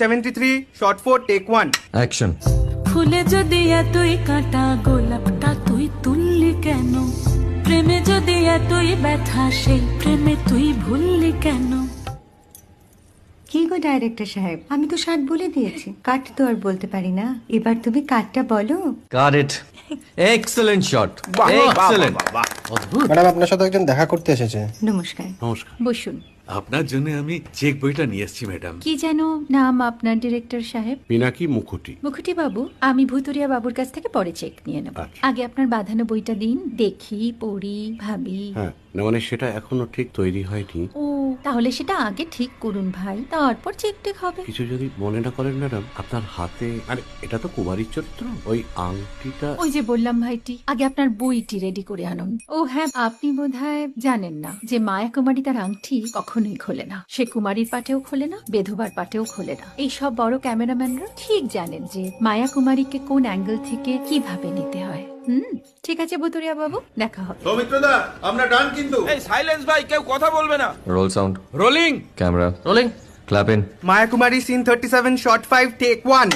73 shot 4 take 1 action. ফুলে যদি এতই কাঁটা গোলাপটা তুই তুললি কেন? প্রেমে যদি এতই ব্যথা সেই প্রেমে তুই ভুললি কেন? কি গো ডাইরেক্টর সাহেব, আমি তো 60 বলে দিয়েছি, কাট তো আর বলতে পারি না, এবার তুমি কাটটা বলো। Got it. Excellent shot, excellent. Madam আপনার সাথে একজন দেখা করতে এসেছে। নমস্কার। নমস্কার। বসুন। আপনার জন্য আমি চেক বইটা নিয়ে এসেছি ম্যাডাম। কি যেন নাম আপনার ডিরেক্টর সাহেব? পিনাকি মুখোটি। মুখুটি বাবু, আমি ভুতুরিয়া বাবুর কাছ থেকে পরে চেক নিয়ে নেব। আচ্ছা। আগে আপনার বাঁধানো বইটা দিন, দেখি, পড়ি, ভাবি। হ্যাঁ, না মানে সেটা এখনো ঠিক তৈরি হয়নি। ও, তাহলে সেটা আগে ঠিক করুন ভাই, তারপর চেক টেক হবে। কিছু যদি মনে না করেন ম্যাডাম, আপনার হাতে, আরে এটা তো কুমারীর চরিত্র, ওই আংটিটা। ওই যে বললাম ভাইটি, আগে আপনার বইটি রেডি করে আনুন। ও হ্যাঁ, আপনি বোধহয় জানেন না যে মায়া কুমারী তার আংটি কখনোই খোলে না। সে কুমারীর পাটেও খোলে না, বেধবার পাটেও খোলে না। এই সব বড় ক্যামেরাম্যানরা ঠিক জানেন যে মায়া কুমারীকে কোন অ্যাঙ্গেল থেকে কিভাবে নিতে হয়। ঠিক আছে ভুতুরিয়া বাবু, দেখা হবে। সৌমিত্রদা আমরা ডান কিন্তু। এই সাইলেন্স ভাই, কেউ কথা বলবে না। Roll sound, rolling. Camera rolling, clap in. Maya Kumari scene 37 shot 5 take 1